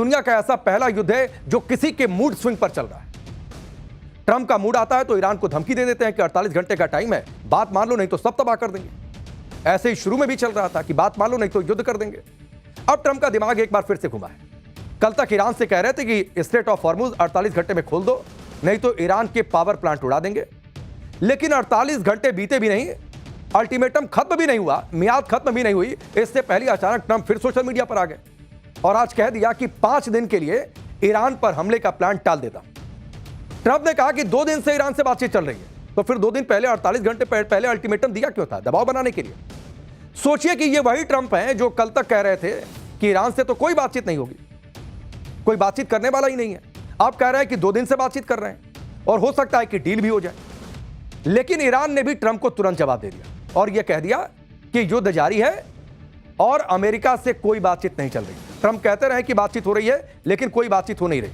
दुनिया का ऐसा पहला युद्ध है जो किसी के मूड स्विंग पर चल रहा है। ट्रंप का मूड आता है तो ईरान को धमकी दे देते हैं कि 48 घंटे का टाइम है, बात मान लो नहीं तो सब तबाह कर देंगे। ऐसे ही शुरू में भी चल रहा था कि बात मान लो नहीं तो युद्ध कर देंगे। अब ट्रंप का दिमाग एक बार फिर से घुमा है। कल तक ईरान से कह रहे थे कि स्ट्रेट ऑफ हॉर्मुज 48 घंटे में खोल दो, नहीं तो ईरान के पावर प्लांट उड़ा देंगे। लेकिन 48 घंटे बीते भी नहीं, अल्टीमेटम खत्म भी नहीं हुआ, मियाद खत्म भी नहीं हुई, इससे पहले अचानक ट्रंप फिर सोशल मीडिया पर आ गए और आज कह दिया कि 5 दिन के लिए ईरान पर हमले का प्लान टाल देता। ट्रंप ने कहा कि 2 दिन से ईरान से बातचीत चल रही है, तो फिर 2 दिन पहले 48 घंटे पहले अल्टीमेटम दिया क्यों था? दबाव बनाने के लिए। सोचिए कि ये वही ट्रंप हैं जो कल तक कह रहे थे कि ईरान से तो कोई बातचीत नहीं होगी, कोई बातचीत करने वाला ही नहीं है। आप कह रहे हैं कि 2 दिन से बातचीत कर रहे हैं और हो सकता है कि डील भी हो जाए। लेकिन ईरान ने भी ट्रंप को तुरंत जवाब दे दिया और यह कह दिया कि युद्ध जारी है और अमेरिका से कोई बातचीत नहीं चल रही। ट्रंप कहते रहे कि बातचीत हो रही है, लेकिन कोई बातचीत हो नहीं रही।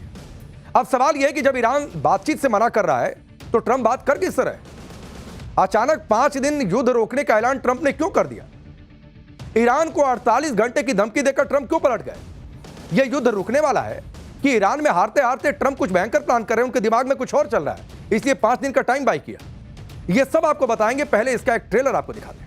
अब सवाल यह है कि जब ईरान बातचीत से मना कर रहा है तो ट्रंप बात कर किस तरह है? अचानक 5 दिन युद्ध रोकने का ऐलान ट्रंप ने क्यों कर दिया? ईरान को 48 घंटे की धमकी देकर ट्रंप क्यों पलट गए? यह युद्ध रुकने वाला है कि ईरान में हारते हारते ट्रंप कुछ भयंकर प्लान कर रहे हैं, उनके दिमाग में कुछ और चल रहा है, इसलिए 5 दिन का टाइम बाय किया। यह सब आपको बताएंगे, पहले इसका एक ट्रेलर आपको दिखाते हैं।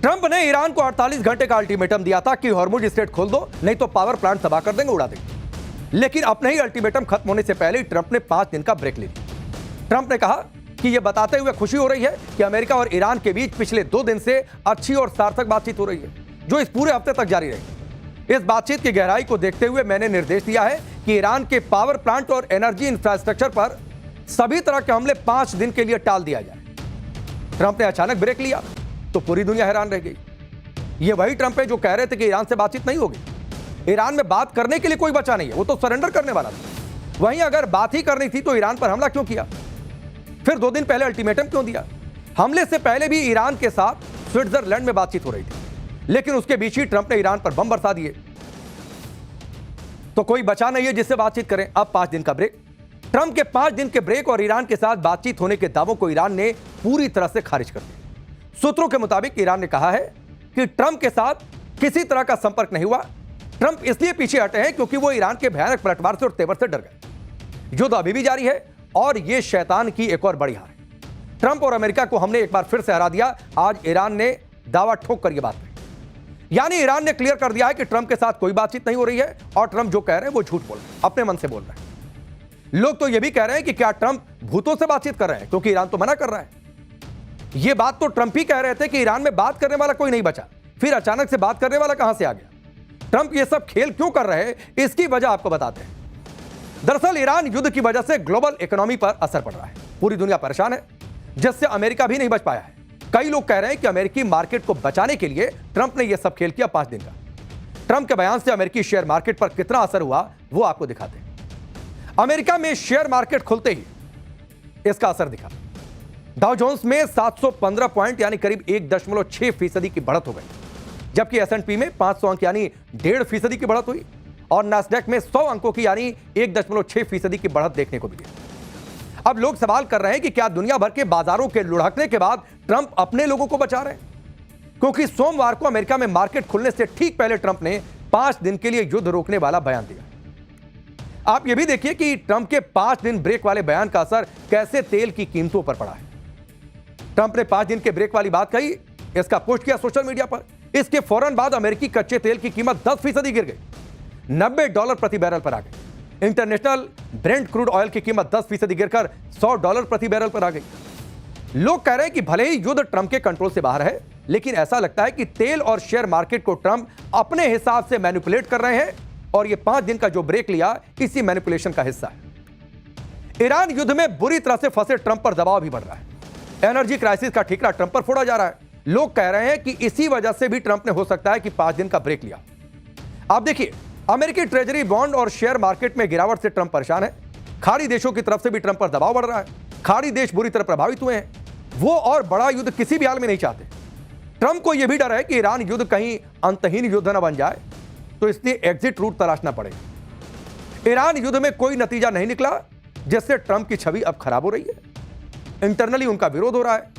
ट्रंप ने ईरान को 48 घंटे का अल्टीमेटम दिया था कि हॉर्मुज स्ट्रेट खोल दो, नहीं तो पावर प्लांट तबाह कर देंगे, उड़ा देंगे। लेकिन अपने ही अल्टीमेटम खत्म होने से पहले ही ट्रंप ने 5 दिन का ब्रेक ले लिया। ट्रंप ने कहा कि यह बताते हुए खुशी हो रही है कि अमेरिका और ईरान के बीच पिछले 2 दिन से अच्छी और सार्थक बातचीत हो रही है, जो इस पूरे हफ्ते तक जारी रहेगी। इस बातचीत की गहराई को देखते हुए मैंने निर्देश दिया है कि ईरान के पावर प्लांट और एनर्जी इंफ्रास्ट्रक्चर पर सभी तरह के हमले 5 दिन के लिए टाल दिया जाए। ट्रंप ने अचानक ब्रेक लिया तो पूरी दुनिया हैरान रह गई। यह वही ट्रंप है जो कह रहे थे कि ईरान से बातचीत नहीं होगी, ईरान में बात करने के लिए कोई बचा नहीं है, वो तो सरेंडर करने वाला था। वहीं अगर बात ही करनी थी तो ईरान पर हमला क्यों किया? फिर 2 दिन पहले अल्टीमेटम क्यों दिया? हमले से पहले भी ईरान के साथ स्विट्जरलैंड में बातचीत हो रही थी, लेकिन उसके बीच ही ट्रंप ने ईरान पर बम बरसा दिए। तो कोई बचा नहीं है जिससे बातचीत करें। अब 5 दिन का ब्रेक, ट्रंप के 5 दिन के ब्रेक और ईरान के साथ बातचीत होने के दावों को ईरान ने पूरी तरह से खारिज कर दिया। सूत्रों के मुताबिक ईरान ने कहा है कि ट्रंप के साथ किसी तरह का संपर्क नहीं हुआ। ट्रंप इसलिए पीछे हटे हैं क्योंकि वो ईरान के भयानक पलटवार से और तेवर से डर गए। युद्ध अभी भी जारी है और यह शैतान की एक और बड़ी हार है। ट्रंप और अमेरिका को हमने एक बार फिर से हरा दिया। आज ईरान ने दावा ठोक कर यह बात कही, यानी ईरान ने क्लियर कर दिया है कि ट्रंप के साथ कोई बातचीत नहीं हो रही है और ट्रंप जो कह रहे हैं वो झूठ बोल रहे हैं, अपने मन से बोल रहे हैं। लोग तो यह भी कह रहे हैं कि क्या ट्रंप भूतों से बातचीत कर रहे हैं, क्योंकि ईरान तो मना कर रहा है। यह बात तो ट्रंप ही कह रहे थे कि ईरान में बात करने वाला कोई नहीं बचा, फिर अचानक से बात करने वाला कहां से आ गया? ट्रंप ये सब खेल क्यों कर रहे हैं, इसकी वजह आपको बताते हैं। दरअसल ईरान युद्ध की वजह से ग्लोबल इकोनॉमी पर असर पड़ रहा है। पूरी दुनिया परेशान है, जिससे अमेरिका भी नहीं बच पाया है। कई लोग कह रहे हैं कि अमेरिकी मार्केट को बचाने के लिए ट्रंप ने यह सब खेल किया 5 दिन का। ट्रंप के बयान से अमेरिकी शेयर मार्केट पर कितना असर हुआ वो आपको दिखाते हैं। अमेरिका में शेयर मार्केट खुलते ही इसका असर दिखा। डाउ जोन्स में 715 पॉइंट यानी करीब 1.6% की बढ़त हो गई, जबकि S&P में 500 अंक यानी 1.5% की बढ़त हुई और नास्डैक में 100 अंकों की यानी 1.6% की बढ़त देखने को मिली। अब लोग सवाल कर रहे हैं कि क्या दुनिया भर के बाजारों के लुढ़कने के बाद ट्रंप अपने लोगों को बचा रहे हैं? क्योंकि सोमवार को अमेरिका में मार्केट खुलने से ठीक पहले ट्रंप ने 5 दिन के लिए युद्ध रोकने वाला बयान दिया। आप यह भी देखिए कि ट्रंप के 5 दिन ब्रेक वाले बयान का असर कैसे तेल की कीमतों पर पड़ा है। ट्रंप ने 5 दिन के ब्रेक वाली बात कही, इसका पोस्ट किया सोशल मीडिया पर। इसके फौरन बाद अमेरिकी कच्चे तेल की कीमत 10% गिर गई, $90 प्रति बैरल पर आ गई। इंटरनेशनल ब्रेंट क्रूड ऑयल की कीमत 10% गिरकर $100 प्रति बैरल पर आ गई। लोग कह रहे हैं कि भले ही युद्ध ट्रंप के कंट्रोल से बाहर है, लेकिन ऐसा लगता है कि तेल और शेयर मार्केट को ट्रंप अपने हिसाब से मैनिपुलेट कर रहे हैं और यह 5 दिन का जो ब्रेक लिया इसी मैनिपुलेशन का हिस्सा है। ईरान युद्ध में बुरी तरह से फंसे ट्रंप पर दबाव भी बढ़ रहा है। एनर्जी क्राइसिस का ठिकरा ट्रंप पर फोड़ा जा रहा है। लोग कह रहे हैं कि इसी वजह से भी ट्रंप ने हो सकता है कि 5 दिन का ब्रेक लिया। आप देखिए, अमेरिकी ट्रेजरी बॉन्ड और शेयर मार्केट में गिरावट से ट्रंप परेशान है। खाड़ी देशों की तरफ से भी ट्रंप पर दबाव बढ़ रहा है। खाड़ी देश बुरी तरह प्रभावित हुए हैं, वो और बड़ा युद्ध किसी भी हाल में नहीं चाहते। ट्रंप को यह भी डर है कि ईरान युद्ध कहीं अंतहीन युद्ध न बन जाए, तो इसलिए एग्जिट रूट तलाशना पड़ेगा। ईरान युद्ध में कोई नतीजा नहीं निकला, जिससे ट्रंप की छवि अब खराब हो रही है। इंटरनली उनका विरोध हो रहा है।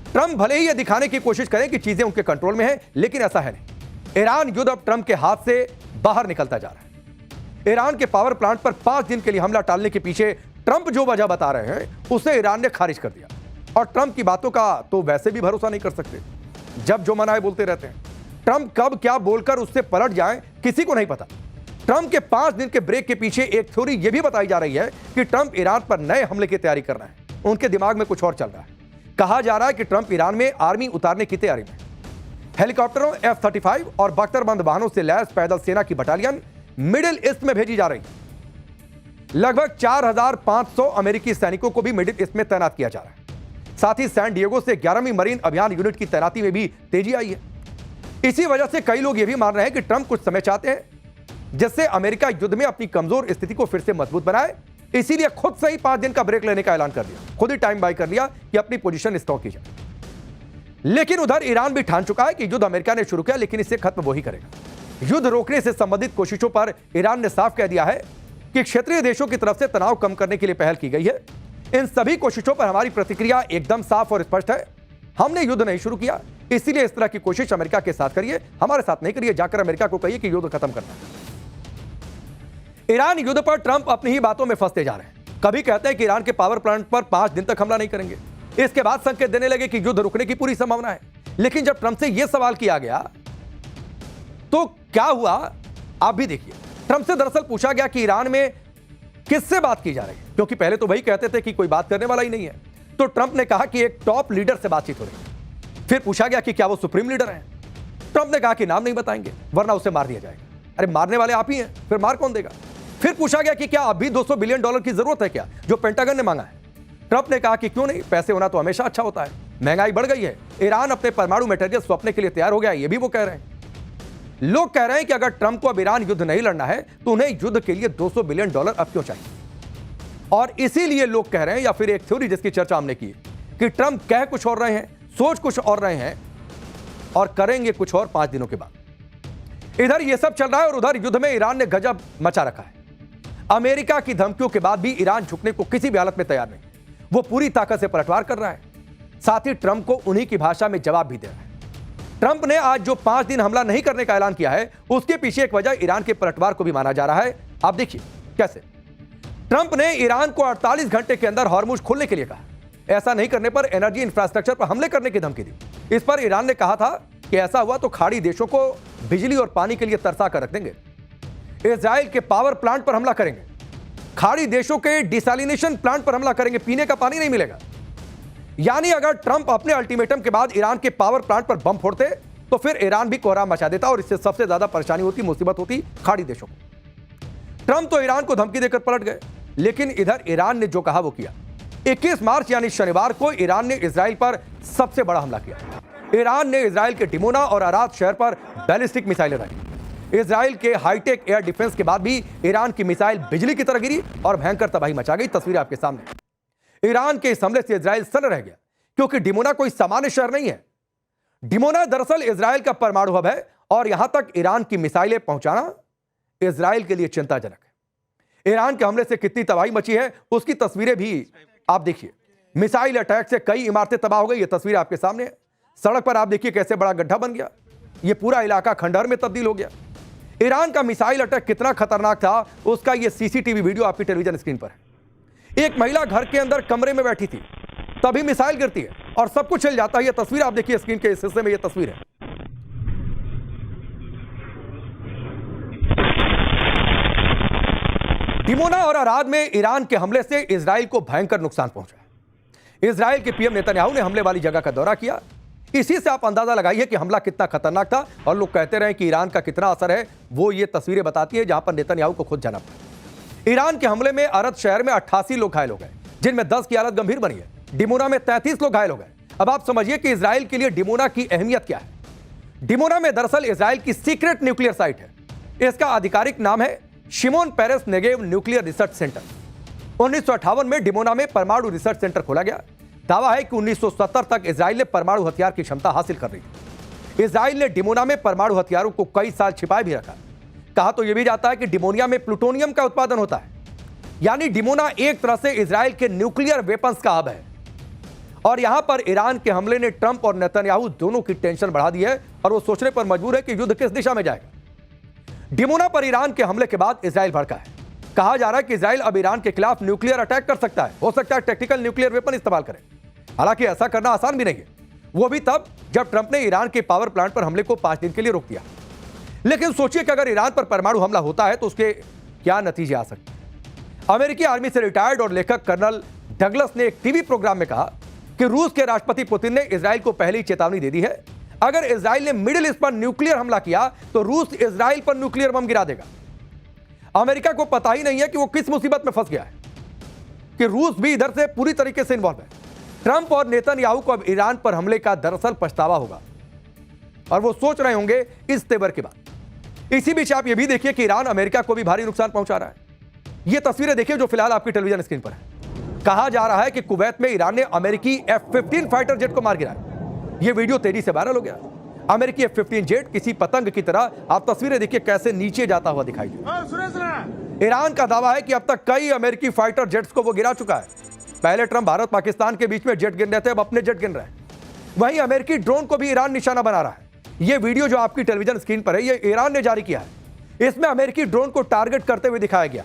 ट्रंप भले ही यह दिखाने की कोशिश करें कि चीजें उनके कंट्रोल में है, लेकिन ऐसा है नहीं। ईरान युद्ध अब ट्रंप के हाथ से बाहर निकलता जा रहा है। ईरान के पावर प्लांट पर 5 दिन के लिए हमला टालने के पीछे ट्रंप जो वजह बता रहे हैं, उसे ईरान ने खारिज कर दिया। और ट्रंप की बातों का तो वैसे भी भरोसा नहीं कर सकते, जब जो मनाए बोलते रहते हैं। ट्रंप कब क्या बोलकर उससे पलट जाएं, किसी को नहीं पता। ट्रंप के 5 दिन के ब्रेक के पीछे एक थ्योरी यह भी बताई जा रही है कि ट्रंप ईरान पर नए हमले की तैयारी कर रहे हैं। उनके दिमाग में कुछ और चल रहा है। कहा जा रहा है कि ट्रंप ईरान में आर्मी उतारने की तैयारी में हेलीकॉप्टरों, F-35 और बख्तरबंद वाहनों से लैस पैदल सेना की बटालियन मिडिल ईस्ट में भेजी जा रही है। लगभग 4500 अमेरिकी सैनिकों को भी मिडिल ईस्ट में तैनात किया जा रहा है। साथ ही सैन डिएगो से 11वीं मरीन अभियान यूनिट की तैनाती में भी तेजी आई है। इसी वजह से कई लोग यह भी मान रहे हैं कि ट्रंप कुछ समय चाहते हैं, जिससे अमेरिका युद्ध में अपनी कमजोर स्थिति को फिर से मजबूत बनाए। इसीलिए खुद से ही 5 दिन का ब्रेक लेने का ऐलान कर दिया, खुद ही टाइम बाय कर लिया कि अपनी पोजीशन स्ट्रांग की जाए। लेकिन उधर ईरान भी ठान चुका है कि युद्ध अमेरिका ने शुरू किया, लेकिन इसे खत्म वही करेगा। युद्ध रोकने से संबंधित कोशिशों पर ईरान ने साफ कह दिया है कि क्षेत्रीय देशों की तरफ से तनाव कम करने के लिए पहल की गई है। इन सभी कोशिशों पर हमारी प्रतिक्रिया एकदम साफ और स्पष्ट है। हमने युद्ध नहीं शुरू किया, इसीलिए इस तरह की कोशिश अमेरिका के साथ करिए, हमारे साथ नहीं करिए। जाकर अमेरिका को कहिए कि युद्ध खत्म करना है। ईरान युद्ध पर ट्रंप अपनी ही बातों में फंसते जा रहे हैं। कभी कहते हैं कि ईरान के पावर प्लांट पर 5 दिन तक हमला नहीं करेंगे, इसके बाद संकेत देने लगे कि युद्ध रुकने की पूरी संभावना है। लेकिन जब ट्रंप से यह सवाल किया गया तो क्या हुआ, आप भी देखिए। ट्रंप से दरअसल पूछा गया कि ईरान में किससे बात की जा रही है, क्योंकि पहले तो वही कहते थे कि कोई बात करने वाला ही नहीं है। तो ट्रंप ने कहा कि एक टॉप लीडर से बातचीत हो रही है। फिर पूछा गया कि क्या वो सुप्रीम लीडर हैं। ट्रंप ने कहा कि नाम नहीं बताएंगे वरना उसे मार दिया जाएगा। अरे मारने वाले आप ही हैं, फिर मार कौन देगा। फिर पूछा गया कि क्या अभी $200 बिलियन की जरूरत है क्या, जो पेंटागन ने मांगा है। ट्रंप ने कहा कि क्यों नहीं, पैसे होना तो हमेशा अच्छा होता है। महंगाई बढ़ गई है, ईरान अपने परमाणु मटेरियल स्वप्न के लिए तैयार हो गया, ये भी वो कह रहे हैं। लोग कह रहे हैं कि अगर ट्रंप को अब ईरान युद्ध नहीं लड़ना है तो उन्हें युद्ध के लिए $200 बिलियन अब क्यों चाहिए। और इसीलिए लोग कह रहे हैं, या फिर एक थ्योरी जिसकी चर्चा हमने की, कि ट्रंप कह कुछ और रहे हैं, सोच कुछ और रहे हैं और करेंगे कुछ और 5 दिनों के बाद। इधर यह सब चल रहा है और उधर युद्ध में ईरान ने गजब मचा रखा है। अमेरिका की धमकियों के बाद भी ईरान झुकने को किसी भी हालत में तैयार नहीं। वो पूरी ताकत से पलटवार कर रहा है, साथ ही ट्रंप को उन्हीं की भाषा में जवाब भी दे रहा है। ट्रंप ने आज जो 5 दिन हमला नहीं करने का ऐलान किया है, उसके पीछे एक वजह ईरान के पलटवार को भी माना जा रहा है। आप देखिए कैसे। ट्रंप ने ईरान को 48 घंटे के अंदर हॉर्मुज खोलने के लिए कहा। ऐसा नहीं करने पर एनर्जी इंफ्रास्ट्रक्चर पर हमले करने की धमकी दी। इस पर ईरान ने कहा था कि ऐसा हुआ तो खाड़ी देशों को बिजली और पानी के लिए तरसा कर रख देंगे। इजराइल के पावर प्लांट पर हमला करेंगे, खाड़ी देशों के डिसैलिनेशन प्लांट पर हमला करेंगे, पीने का पानी नहीं मिलेगा। यानी अगर ट्रंप अपने अल्टीमेटम के बाद ईरान के पावर प्लांट पर बम फोड़ते तो फिर ईरान भी कोहराम मचा देता और इससे सबसे ज्यादा परेशानी होती, मुसीबत होती खाड़ी देशों को। ट्रंप तो ईरान को धमकी देकर पलट गए, लेकिन इधर ईरान ने जो कहा वो किया। 21 मार्च यानी शनिवार को ईरान ने इजराइल पर सबसे बड़ा हमला किया। ईरान ने इजराइल के डिमोना और अराद शहर पर बैलिस्टिक मिसाइलें दागी। इजराइल के हाईटेक एयर डिफेंस के बाद भी ईरान की मिसाइल बिजली की तरह गिरी और भयंकर तबाही मचा गई। तस्वीरें आपके सामने। ईरान के इस हमले से इजराइल सन्न रह गया, क्योंकि डिमोना कोई सामान्य शहर नहीं है। डिमोना दरअसल इजराइल का परमाणु हब है और यहां तक ईरान की मिसाइलें पहुंचाना इजराइल के लिए चिंताजनक है। ईरान के हमले से कितनी तबाही मची है उसकी तस्वीरें भी आप देखिए। मिसाइल अटैक से कई इमारतें तबाह हो गई, ये तस्वीर आपके सामने है। सड़क पर आप देखिए कैसे बड़ा गड्ढा बन गया, ये पूरा इलाका खंडहर में तब्दील हो गया। ईरान का मिसाइल अटैक कितना खतरनाक था उसका ये सीसीटीवी वीडियो आपकी टेलीविजन स्क्रीन पर है। एक महिला घर के अंदर कमरे में बैठी थी, तभी मिसाइल गिरती है और सब कुछ हिल जाता है। ये तस्वीर आप देखिए स्क्रीन के इस हिस्से में, ये तस्वीर है। डिमोना और अराद में ईरान के हमले से इजराइल को भयंकर नुकसान पहुंचा। इजराइल के पीएम नेतन्याहू ने हमले वाली जगह का दौरा किया। इसी से आप अंदाजा लगाइए कि हमला कितना खतरनाक था। और लोग कहते रहे कि ईरान का कितना असर है, वो ये तस्वीरें बताती है जहां पर नेतन्याहू को खुद जाना पड़ा। ईरान के हमले में अरद शहर में 88 लोग घायल हो गए, जिनमें 10 की हालत गंभीर बनी है। डिमोना में 33 लोग घायल हो गए। अब आप समझिए कि इजराइल के लिए डिमोना की अहमियत क्या है। डिमोना में दरअसल इजराइल की सीक्रेट न्यूक्लियर साइट है। इसका आधिकारिक नाम है Shimon Peres Negev nuclear research centre. 1958 में डिमोना में परमाणु रिसर्च सेंटर खोला गया। दावा है कि 1970 तक इजराइल ने परमाणु हथियार की क्षमता हासिल कर ली थी। इजराइल ने डिमोना में परमाणु हथियारों को कई साल छिपाए भी रखा। कहा तो यह भी जाता है कि डिमोनिया में प्लूटोनियम का उत्पादन होता है, यानी डिमोना एक तरह से इजराइल के न्यूक्लियर वेपन्स का हब है। और यहां पर ईरान के हमले ने ट्रंप और नेतन्याहू दोनों की टेंशन बढ़ा दी है और वो सोचने पर मजबूर है कि युद्ध किस दिशा में जाएगा। डिमोना पर ईरान के हमले के बाद इजराइल भड़का है। कहा जा रहा है कि इजराइल अब ईरान के खिलाफ न्यूक्लियर अटैक कर सकता है, हो सकता है टैक्टिकल न्यूक्लियर वेपन इस्तेमाल करे। हालांकि ऐसा करना आसान भी नहीं है, वो भी तब जब ट्रंप ने ईरान के पावर प्लांट पर हमले को 5 दिन के लिए रोक दिया। लेकिन सोचिए कि अगर ईरान पर परमाणु हमला होता है तो उसके क्या नतीजे आ सकते हैं। अमेरिकी आर्मी से रिटायर्ड और लेखक कर्नल डगलस ने एक टीवी प्रोग्राम में कहा कि रूस के राष्ट्रपति पुतिन ने इजराइल को पहले ही चेतावनी दे दी है, अगर इजराइल ने मिडिल ईस्ट पर न्यूक्लियर हमला किया तो रूस इजराइल पर न्यूक्लियर बम गिरा देगा। अमेरिका को पता ही नहीं है कि वो किस मुसीबत में फंस गया है कि रूस भी इधर से पूरी तरीके से इन्वॉल्व है। ट्रंप और नेतन्याहू को अब ईरान पर हमले का दरअसल पछतावा होगा और वो सोच रहे होंगे इस तेवर के बाद। इसी बीच आप ये भी देखिए कि ईरान अमेरिका को भी भारी नुकसान पहुंचा रहा है। ये तस्वीरें देखिए जो फिलहाल आपकी टेलीविजन स्क्रीन पर है। कहा जा रहा है कि कुवैत में ईरान ने अमेरिकी F-15 फाइटर जेट को मार गिराया। यह वीडियो तेजी से वायरल हो गया। अमेरिकी F-15 जेट किसी पतंग की तरह, आप तस्वीरें देखिए कैसे नीचे जाता हुआ दिखाई दे। ईरान का दावा है कि अब तक कई अमेरिकी फाइटर जेट्स को वो गिरा चुका है। पहले ट्रंप भारत पाकिस्तान के बीच में जेट गिन रहे थे, अब अपने जेट गिन रहे हैं। वहीं अमेरिकी ड्रोन को भी ईरान निशाना बना रहा है। यह वीडियो जो आपकी टेलीविजन स्क्रीन पर है, यह ईरान ने जारी किया है। इसमें अमेरिकी ड्रोन को टारगेट करते हुए दिखाया गया।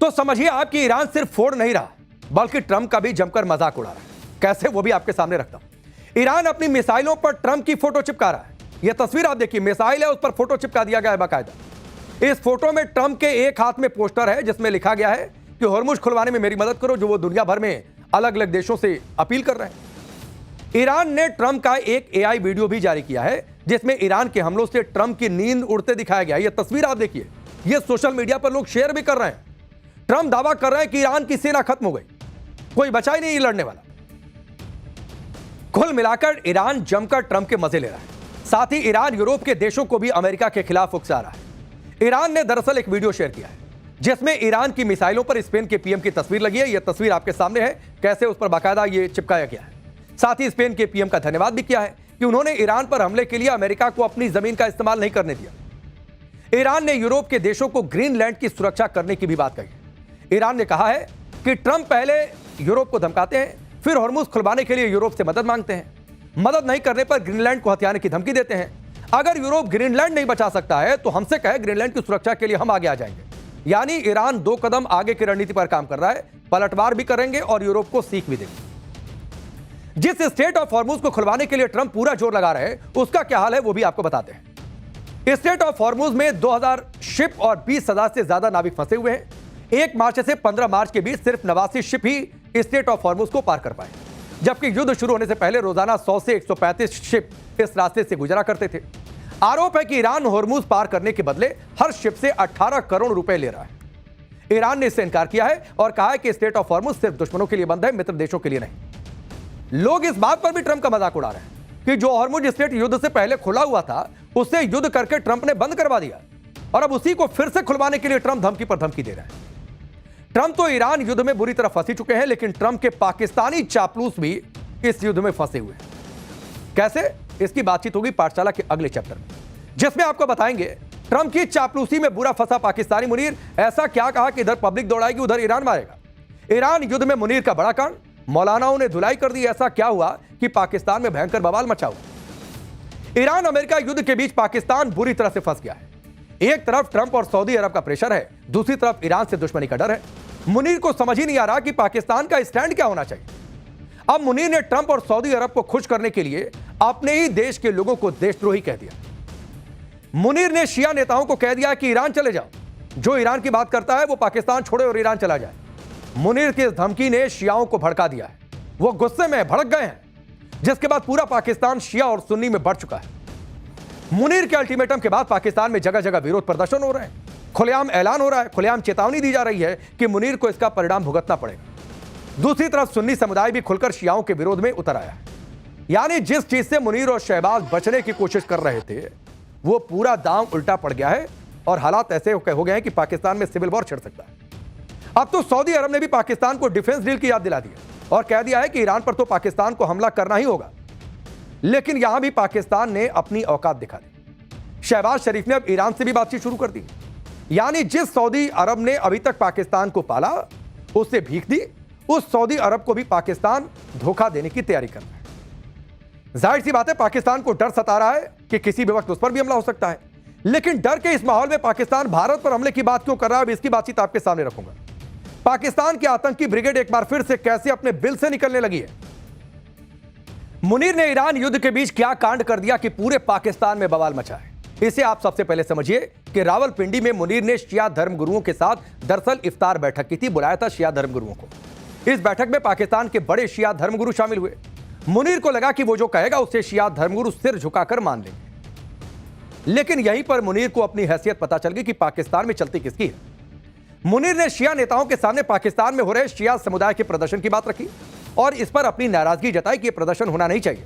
तो समझिए आप कि ईरान सिर्फ फोड़ नहीं रहा बल्कि ट्रंप का भी जमकर मजाक उड़ा रहा है। कैसे, वो भी आपके सामने रखता हूं। ईरान अपनी मिसाइलों पर ट्रंप की फोटो चिपका रहा है। यह तस्वीर आप देखिए, मिसाइल है, उस पर फोटो चिपका दिया गया है बाकायदा। इस फोटो में ट्रंप के एक हाथ में पोस्टर है जिसमें लिखा गया है कि हॉर्मुज खुलवाने में मेरी मदद करो, जो वो दुनिया भर में अलग अलग देशों से अपील कर रहे हैं। ईरान ने ट्रंप का एक AI वीडियो भी जारी किया है जिसमें ईरान के हमलों से ट्रंप की नींद उड़ते दिखाया गया। यह तस्वीर आप देखिए, यह सोशल मीडिया पर लोग शेयर भी कर रहे हैं। ट्रंप दावा कर रहे हैं कि ईरान की सेना खत्म हो गई, कोई बचा ही नहीं लड़ने वाला। कुल मिलाकर ईरान जमकर ट्रंप के मजे ले रहा है। साथ ही ईरान यूरोप के देशों को भी अमेरिका के खिलाफ उकसा रहा है। ईरान ने दरअसल एक वीडियो शेयर किया है जिसमें ईरान की मिसाइलों पर स्पेन के PM की तस्वीर लगी है। यह तस्वीर आपके सामने है, कैसे उस पर बाकायदा यह चिपकाया गया है। साथ ही स्पेन के PM का धन्यवाद भी किया है कि उन्होंने ईरान पर हमले के लिए अमेरिका को अपनी जमीन का इस्तेमाल नहीं करने दिया। ईरान ने यूरोप के देशों को ग्रीनलैंड की सुरक्षा करने की भी बात कही। ईरान ने कहा है कि ट्रंप पहले यूरोप को धमकाते हैं, फिर हॉर्मुज खुलवाने के लिए यूरोप से मदद मांगते हैं। मदद नहीं करने पर ग्रीनलैंड को हथियाने की धमकी देते हैं। अगर यूरोप ग्रीनलैंड नहीं बचा सकता है तो हमसे कहे, ग्रीनलैंड की सुरक्षा के लिए हम आगे आ जाएंगे। यानी ईरान 2 कदम आगे की रणनीति पर काम कर रहा है, पलटवार भी करेंगे और यूरोप को सीख भी देंगे। जिस स्टेट ऑफ हॉर्मुज को खुलवाने के लिए ट्रंप पूरा जोर लगा रहे हैं, उसका क्या हाल है वो भी आपको बताते हैं। स्टेट ऑफ हॉर्मुज में 2000 शिप और 20,000 से ज्यादा नाविक फंसे हुए हैं। 1 मार्च से 15 मार्च के बीच सिर्फ 89 ship he state of Hormuz को पार कर पाए, जबकि युद्ध शुरू होने से पहले रोजाना 100 से 135 शिप इस रास्ते से गुजरा करते थे। आरोप है कि ईरान हॉर्मुज पार करने के बदले हर शिप से 18 करोड़ रुपए ले रहा है। ईरान ने इससे इनकार किया है और कहा है कि स्टेट ऑफ हॉर्मुज सिर्फ दुश्मनों के लिए बंद है, मित्र देशों के लिए नहीं। लोग इस बात पर भी ट्रंप का मजाक उड़ा रहे हैं कि जो हॉर्मुज स्टेट युद्ध से पहले खुला हुआ था उससे युद्ध करके ट्रंप ने बंद करवा दिया और अब उसी को फिर से खुलवाने के लिए ट्रंप धमकी पर धमकी दे रहा है। ट्रंप तो ईरान युद्ध में बुरी तरह फंसी चुके हैं, लेकिन ट्रंप के पाकिस्तानी चापलूस भी इस युद्ध में फंसे हुए हैं। कैसे, इसकी बातचीत होगी पाठशाला के अगले चैप्टर में, जिसमें आपको बताएंगे ट्रंप की चापलूसी में बुरा फंसा पाकिस्तानी मुनीर ऐसा क्या कहा कि इधर पब्लिक दौड़ाएगी उधर ईरान मारेगा। ईरान युद्ध में मुनीर का बड़ा कांड, मौलानाओं ने धुलाई कर दी, ऐसा क्या हुआ कि पाकिस्तान में भयंकर बवाल मचा हुआ। ईरान अमेरिका युद्ध के बीच पाकिस्तान बुरी तरह से फंस गया है। एक तरफ ट्रंप और सऊदी अरब का प्रेशर है, दूसरी तरफ ईरान से दुश्मनी का डर है। मुनीर को समझ ही नहीं आ रहा कि पाकिस्तान का स्टैंड क्या होना चाहिए। अब मुनीर ने ट्रंप और सऊदी अरब को खुश करने के लिए अपने ही देश के लोगों को देशद्रोही कह दिया। मुनीर ने शिया नेताओं को कह दिया कि ईरान चले जाओ, जो ईरान की बात करता है वो पाकिस्तान छोड़े और ईरान चला जाए। मुनीर की इस धमकी ने शियाओं को भड़का दिया है, वो गुस्से में भड़क गए हैं, जिसके बाद पूरा पाकिस्तान शिया और सुन्नी में बढ़ चुका है। मुनीर के अल्टीमेटम के बाद पाकिस्तान में जगह जगह विरोध प्रदर्शन हो रहे हैं, खुलेआम ऐलान हो रहा है, खुलेआम चेतावनी दी जा रही है कि मुनीर को इसका परिणाम भुगतना पड़ेगा। दूसरी तरफ सुन्नी समुदाय भी खुलकर शियाओं के विरोध में उतर आया है। यानी जिस चीज से मुनीर और शहबाज बचने की कोशिश कर रहे थे वो पूरा दांव उल्टा पड़ गया है और हालात ऐसे हो गए हैं कि पाकिस्तान में सिविल वॉर छिड़ सकता है। अब तो सऊदी अरब ने भी पाकिस्तान को डिफेंस डील की याद दिला दी है और कह दिया है कि ईरान पर तो पाकिस्तान को हमला करना ही होगा। लेकिन यहां भी पाकिस्तान ने अपनी औकात दिखा दी। शहबाज शरीफ ने अब ईरान से भी बातचीत शुरू कर दी। यानी जिस सऊदी अरब ने अभी तक पाकिस्तान को पाला, उससे भीख दी, उस सऊदी अरब को भी पाकिस्तान धोखा देने की तैयारी कर रहा है। जाहिर सी बात है, पाकिस्तान को डर सता रहा है कि किसी भी वक्त उस पर भी हमला हो सकता है। लेकिन डर के इस माहौल में पाकिस्तान भारत पर हमले की बात क्यों कर रहा है, अब इसकी बातचीत आपके सामने रखूंगा। पाकिस्तान की आतंकी ब्रिगेड एक बार फिर से कैसे अपने बिल से निकलने लगी है। मुनीर ने ईरान युद्ध के बीच क्या कांड कर दिया कि पूरे पाकिस्तान में बवाल मचा है, इसे आप सबसे पहले समझिए कि रावलपिंडी में मुनीर ने शिया धर्मगुरुओं के साथ दरअसल इफ्तार बैठक की थी, बुलाया था शिया धर्मगुरुओं को। इस बैठक में पाकिस्तान के बड़े शिया धर्मगुरु शामिल हुए। मुनीर को लगा कि वो जो कहेगा उसे शिया धर्मगुरु सिर झुकाकर मान लेंगे। लेकिन यहीं पर मुनीर को अपनी हैसियत पता चल गई कि पाकिस्तान में चलती किसकी है। मुनीर ने शिया नेताओं के सामने पाकिस्तान में हो रहे शिया समुदाय के प्रदर्शन की बात रखी और इस पर अपनी नाराजगी जताई कि यह प्रदर्शन होना नहीं चाहिए।